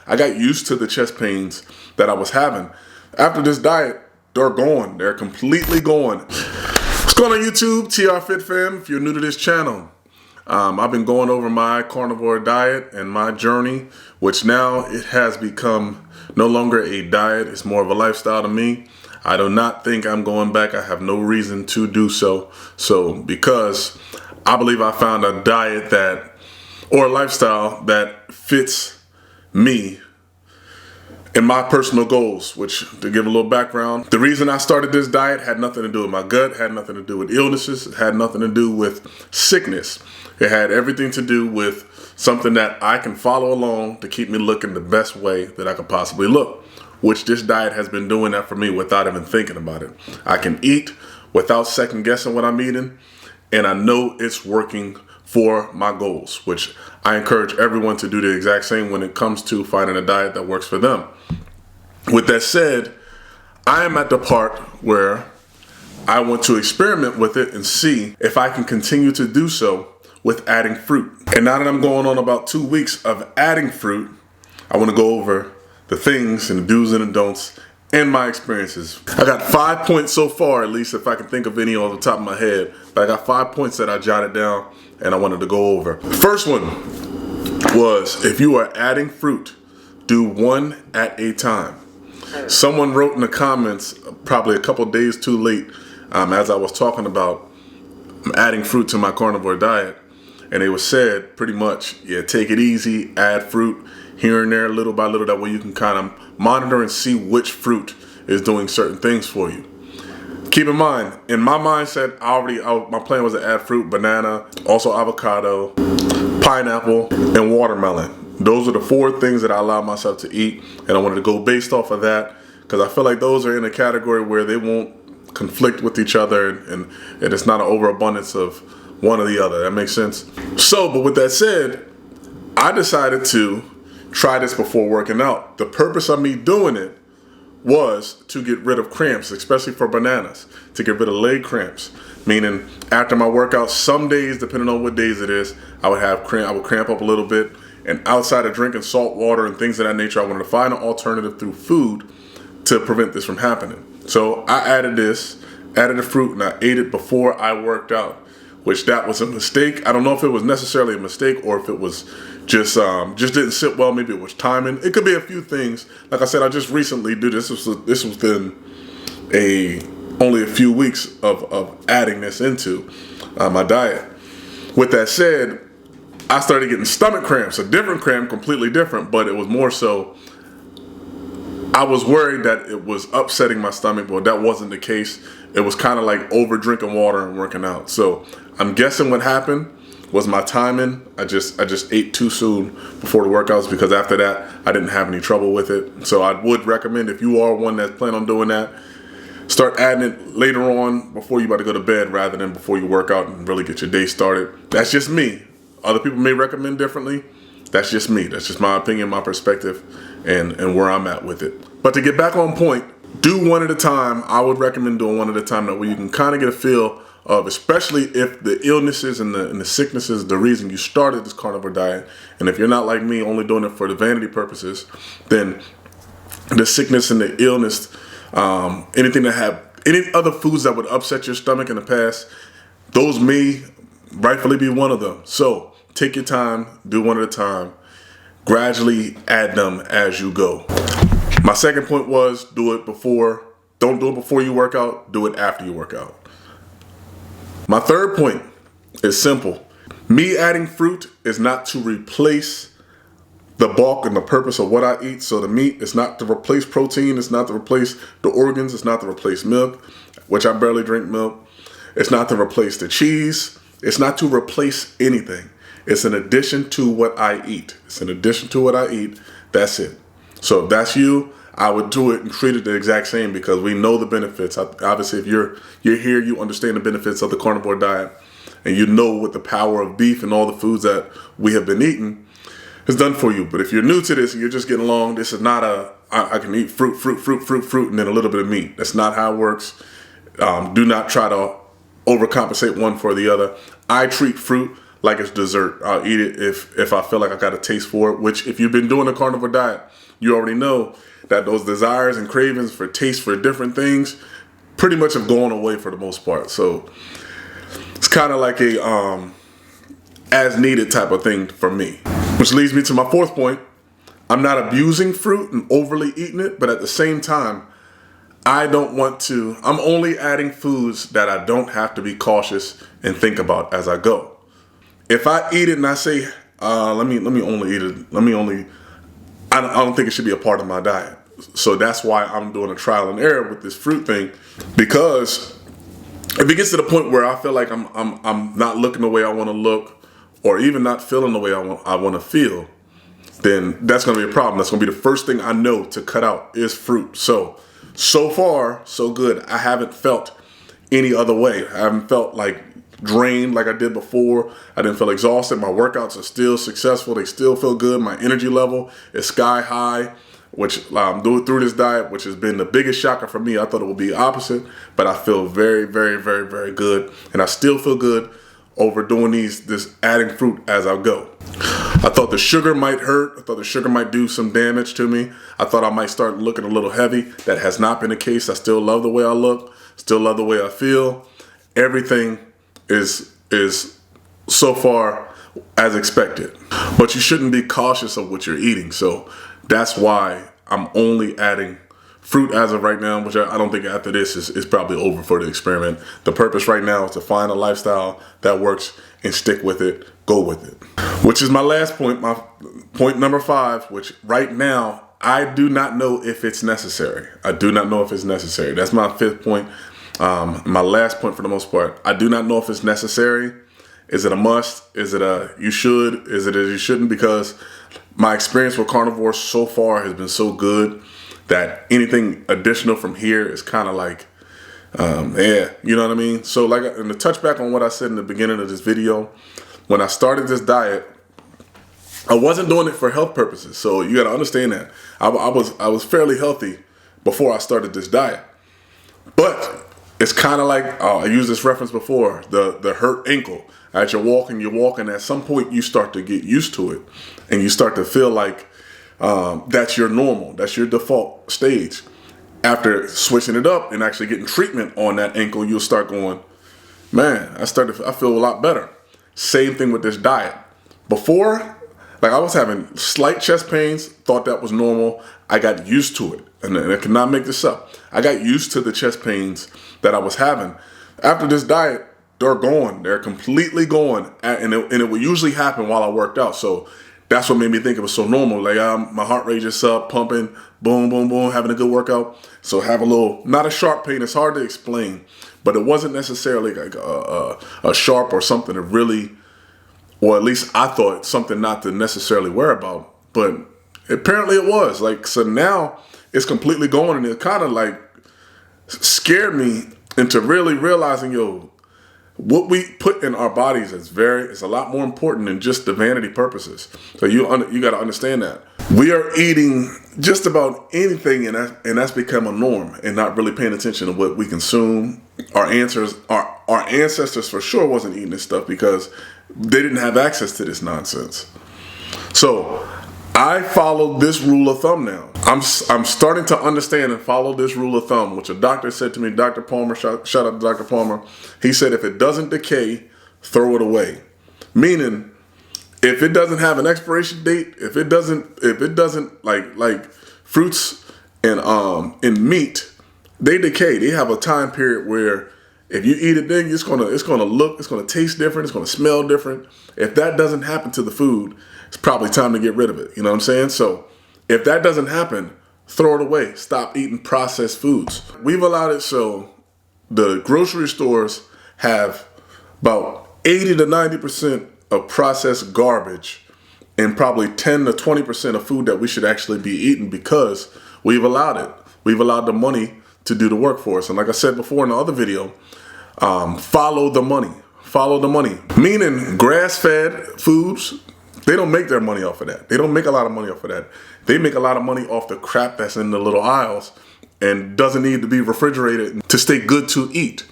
I got used to the chest pains that I was having. After this diet, they're gone. They're completely gone. What's going on YouTube? TR Fit Fam, if you're new to this channel. I've been going over my carnivore diet and my journey, which now it has become no longer a diet. It's more of a lifestyle to me. I do not think I'm going back. I have no reason to do so. Because I believe I found a diet or a lifestyle that fits me and my personal goals, which, to give a little background, the reason I started this diet had nothing to do with my gut, had nothing to do with illnesses, it had nothing to do with sickness. It had everything to do with something that I can follow along to keep me looking the best way that I could possibly look, which this diet has been doing that for me without even thinking about it. I can eat without second guessing what I'm eating, and I know it's working for my goals, which I encourage everyone to do the exact same when it comes to finding a diet that works for them. With that said, I am at the part where I want to experiment with it and see if I can continue to do so with adding fruit. And now that I'm going on about 2 weeks of adding fruit, I want to go over the things and the do's and the don'ts and my experiences. I got 5 points so far, at least if I can think of any off the top of my head, but I got 5 points that I jotted down and I wanted to go over. The first one was, if you are adding fruit, do one at a time. Someone wrote in the comments, probably a couple days too late, as I was talking about adding fruit to my carnivore diet, and they said pretty much, yeah, take it easy, add fruit here and there, little by little. That way you can kind of monitor and see which fruit is doing certain things for you. Keep in mind, in my mindset, my plan was to add fruit, banana, also avocado, pineapple, and watermelon. Those are the 4 things that I allowed myself to eat, and I wanted to go based off of that because I feel like those are in a category where they won't conflict with each other, and it's not an overabundance of one or the other. That makes sense? But with that said, I decided to try this before working out. The purpose of me doing it was to get rid of cramps, especially for bananas, to get rid of leg cramps. Meaning, after my workout, some days, depending on what days it is, I would cramp up a little bit. And outside of drinking salt water and things of that nature, I wanted to find an alternative through food to prevent this from happening. So I added the fruit, and I ate it before I worked out, which that was a mistake. I don't know if it was necessarily a mistake or if it was just didn't sit well. Maybe it was timing. It could be a few things. Like I said, I just recently did this. This was within only a few weeks of adding this into my diet. With that said, I started getting stomach cramps, a different cramp, completely different, but it was more so I was worried that it was upsetting my stomach, but that wasn't the case. It was kind of like over drinking water and working out. So I'm guessing what happened was my timing. I just ate too soon before the workouts, because after that I didn't have any trouble with it. So I would recommend, if you are one that's planning on doing that, start adding it later on before you about to go to bed rather than before you work out and really get your day started. That's just me. Other people may recommend differently. That's just me. That's just my opinion, my perspective, and where I'm at with it. But to get back on point, do one at a time. I would recommend doing one at a time. That way you can kind of get a feel of, especially if the illnesses and the sicknesses, the reason you started this carnivore diet. And if you're not like me, only doing it for the vanity purposes, then the sickness and the illness, any other foods that would upset your stomach in the past, those may rightfully be one of them. So take your time, do one at a time, gradually add them as you go. My second point was, don't do it before you work out, do it after you work out. My third point is simple. Me adding fruit is not to replace the bulk and the purpose of what I eat. So the meat is not to replace protein, it's not to replace the organs, it's not to replace milk, which I barely drink milk. It's not to replace the cheese. It's not to replace anything. It's an addition to what I eat. It's an addition to what I eat. That's it. So if that's you, I would do it and treat it the exact same, because we know the benefits. Obviously, if you're here, you understand the benefits of the carnivore diet, and you know what the power of beef and all the foods that we have been eating has done for you. But if you're new to this and you're just getting along, this is not I can eat fruit, and then a little bit of meat. That's not how it works. Do not try to overcompensate one for the other. I treat fruit like it's dessert. I'll eat it if I feel like I got a taste for it, which if you've been doing a carnivore diet, you already know that those desires and cravings for taste for different things pretty much have gone away for the most part. So it's kind of like a as needed type of thing for me. Which leads me to my fourth point. I'm not abusing fruit and overly eating it, but at the same time, I'm only adding foods that I don't have to be cautious and think about as I go. If I eat it and I say, let me only eat it, I don't think it should be a part of my diet. So that's why I'm doing a trial and error with this fruit thing, because if it gets to the point where I feel like I'm not looking the way I want to look, or even not feeling the way I want to feel, then that's going to be a problem. That's going to be the first thing I know to cut out is fruit. So far, so good. I haven't felt any other way. I haven't felt like drained like I did before. I didn't feel exhausted. My workouts are still successful. They still feel good. My energy level is sky high, which I'm doing through this diet, which has been the biggest shocker for me. I thought it would be opposite, but I feel very, very, very, very good. And I still feel good over doing this adding fruit as I go. I thought the sugar might hurt. I thought the sugar might do some damage to me. I thought I might start looking a little heavy. That has not been the case. I still love the way I look. Still love the way I feel. Everything is so far as expected. But you shouldn't be cautious of what you're eating. So that's why I'm only adding fruit as of right now, which I don't think after this is probably over for the experiment. The purpose right now is to find a lifestyle that works and stick with it, go with it. Which is my last point, my point number 5, which right now, I do not know if it's necessary. I do not know if it's necessary. That's my 5th point. My last point for the most part. I do not know if it's necessary. Is it a must? Is it a you should? Is it a you shouldn't? Because my experience with carnivore so far has been so good that anything additional from here is kind of like, yeah, you know what I mean? So like, and to touch back on what I said in the beginning of this video, when I started this diet, I wasn't doing it for health purposes. So you got to understand that I was fairly healthy before I started this diet, but it's kind of like, I used this reference before, the hurt ankle. As you're walking, at some point you start to get used to it and you start to feel like that's your normal, that's your default stage. After switching it up and actually getting treatment on that ankle, you'll start going, man, I feel a lot better. Same thing with this diet. Before, like I was having slight chest pains, thought that was normal. I got used to it, and I cannot make this up. I got used to the chest pains that I was having. After this diet, they're gone. They're completely gone, and it would usually happen while I worked out. So that's what made me think it was so normal. Like my heart rate just up, pumping, boom, boom, boom, having a good workout. So have a little, not a sharp pain. It's hard to explain, but it wasn't necessarily like a sharp or something to really, or at least I thought something not to necessarily worry about. But apparently it was. Like, so now it's completely gone, and it kind of like scared me into really realizing, yo, what we put in our bodies is a lot more important than just the vanity purposes. So you got to understand that we are eating just about anything, and that's become a norm, and not really paying attention to what we consume. Our ancestors for sure wasn't eating this stuff because they didn't have access to this nonsense. So I followed this rule of thumb now. I'm starting to understand and follow this rule of thumb, which a doctor said to me, Dr. Palmer, shout out to Dr. Palmer. He said, if it doesn't decay, throw it away. Meaning, if it doesn't have an expiration date, if it doesn't like fruits and meat, they decay. They have a time period where if you eat it, then it's gonna taste different, it's gonna smell different. If that doesn't happen to the food, it's probably time to get rid of it. You know what I'm saying? So if that doesn't happen, throw it away. Stop eating processed foods. We've allowed it so the grocery stores have about 80 to 90% of processed garbage and probably 10 to 20% of food that we should actually be eating because we've allowed it. We've allowed the money to do the work for us. And like I said before in the other video, follow the money. Follow the money. Meaning grass-fed foods, they don't make their money off of that. They don't make a lot of money off of that. They make a lot of money off the crap that's in the little aisles and doesn't need to be refrigerated to stay good to eat.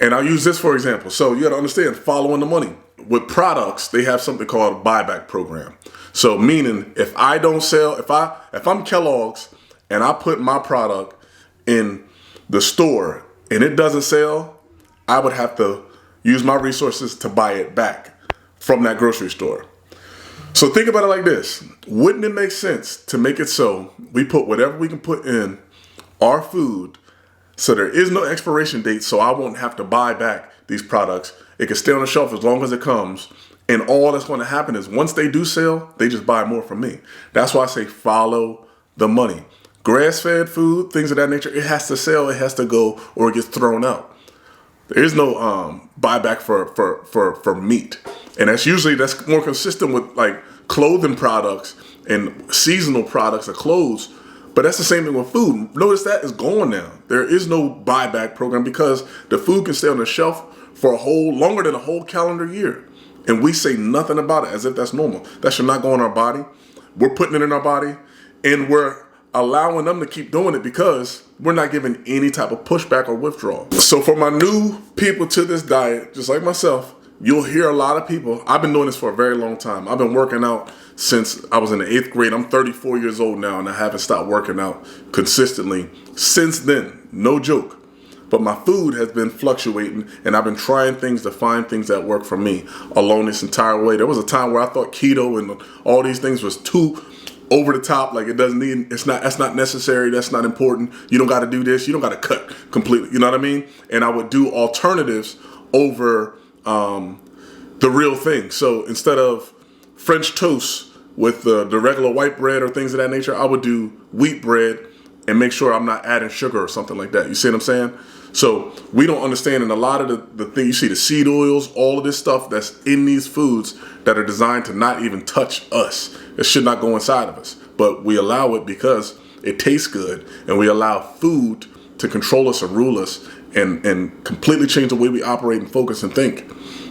And I'll use this for example. So you got to understand, following the money. with products, they have something called a buyback program. So meaning if I don't sell, if I'm Kellogg's and I put my product in the store and it doesn't sell, I would have to use my resources to buy it back from that grocery store. So think about it like this. Wouldn't it make sense to make it so we put whatever we can put in our food so there is no expiration date, so I won't have to buy back these products. It can stay on the shelf as long as it comes. And all that's going to happen is once they do sell, they just buy more from me. That's why I say follow the money. Grass-fed food, things of that nature, it has to sell, it has to go, or it gets thrown out. There is no buyback for meat. And that's more consistent with like clothing products and seasonal products or clothes. But that's the same thing with food. Notice that is gone now. There is no buyback program because the food can stay on the shelf for longer than a whole calendar year. And we say nothing about it as if that's normal. That should not go in our body. We're putting it in our body and we're allowing them to keep doing it because we're not giving any type of pushback or withdrawal. So for my new people to this diet, just like myself, you'll hear a lot of people. I've been doing this for a very long time. I've been working out since I was in the 8th grade. I'm 34 years old now and I haven't stopped working out consistently since then. No joke. But my food has been fluctuating and I've been trying things to find things that work for me along this entire way. There was a time where I thought keto and all these things was too over the top, like that's not necessary, that's not important. You don't got to do this, you don't got to cut completely, you know what I mean? And I would do alternatives over the real thing. So instead of French toast with the regular white bread or things of that nature, I would do wheat bread and make sure I'm not adding sugar or something like that. You see what I'm saying? So we don't understand, and a lot of the thing you see, the seed oils, all of this stuff that's in these foods that are designed to not even touch us. It should not go inside of us, but we allow it because it tastes good, and we allow food to control us and rule us and completely change the way we operate and focus and think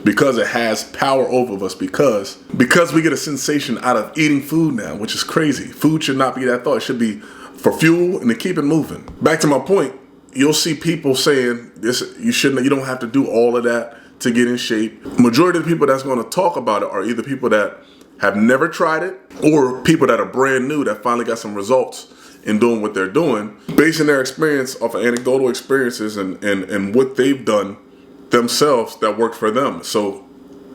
because it has power over us because we get a sensation out of eating food now, which is crazy. Food should not be that thought. It should be for fuel and to keep it moving. Back to my point, you'll see people saying this, you don't have to do all of that to get in shape. Majority of the people that's going to talk about it are either people that have never tried it or people that are brand new that finally got some results in doing what they're doing, basing their experience off of anecdotal experiences and what they've done themselves that worked for them. So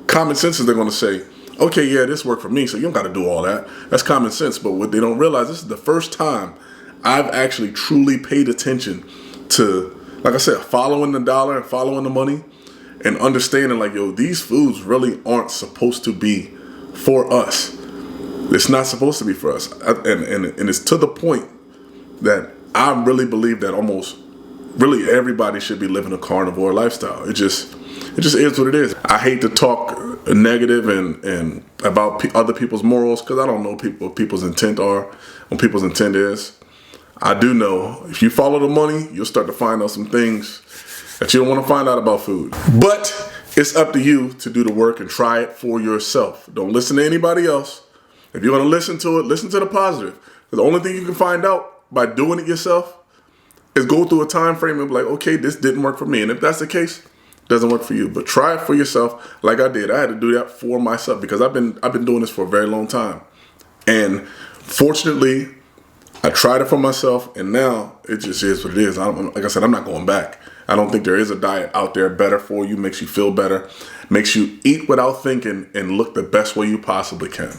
common sense is they're going to say, okay, yeah, this worked for me, so you don't got to do all that. That's common sense. But what they don't realize, this is the first time I've actually truly paid attention to, like I said, following the dollar and following the money and understanding like, yo, these foods really aren't supposed to be for us. It's not supposed to be for us. And it's to the point that I really believe that almost really everybody should be living a carnivore lifestyle. It just is what it is. I hate to talk negative and about other people's morals because I don't know what people's intent are, what people's intent is. I do know if you follow the money, you'll start to find out some things that you don't want to find out about food. But it's up to you to do the work and try it for yourself. Don't listen to anybody else. If you're going to listen to it, listen to the positive. The only thing you can find out by doing it yourself is go through a time frame and be like, okay, this didn't work for me. And if that's the case, it doesn't work for you. But try it for yourself like I did. I had to do that for myself because I've been doing this for a very long time. And fortunately, I tried it for myself, and now it just is what it is. Like I said, I'm not going back. I don't think there is a diet out there better for you, makes you feel better, makes you eat without thinking and look the best way you possibly can.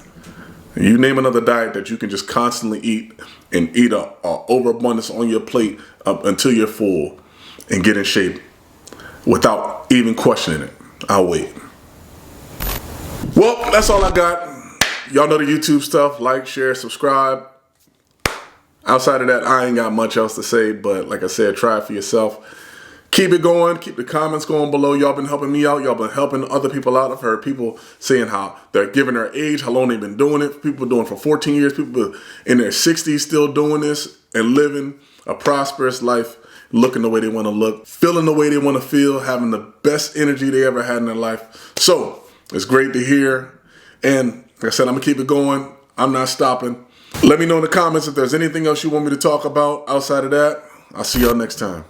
You name another diet that you can just constantly eat and eat a overabundance on your plate up until you're full and get in shape without even questioning it. I'll wait. Well, that's all I got. Y'all know the YouTube stuff. Like, share, subscribe. Outside of that, I ain't got much else to say, but like I said, try it for yourself. Keep it going. Keep the comments going below. Y'all been helping me out. Y'all been helping other people out. I've heard people saying how they're giving their age, how long they've been doing it. People doing it for 14 years. People in their 60s still doing this and living a prosperous life, looking the way they want to look, feeling the way they want to feel, having the best energy they ever had in their life. So it's great to hear. And like I said, I'm going to keep it going. I'm not stopping. Let me know in the comments if there's anything else you want me to talk about outside of that. I'll see y'all next time.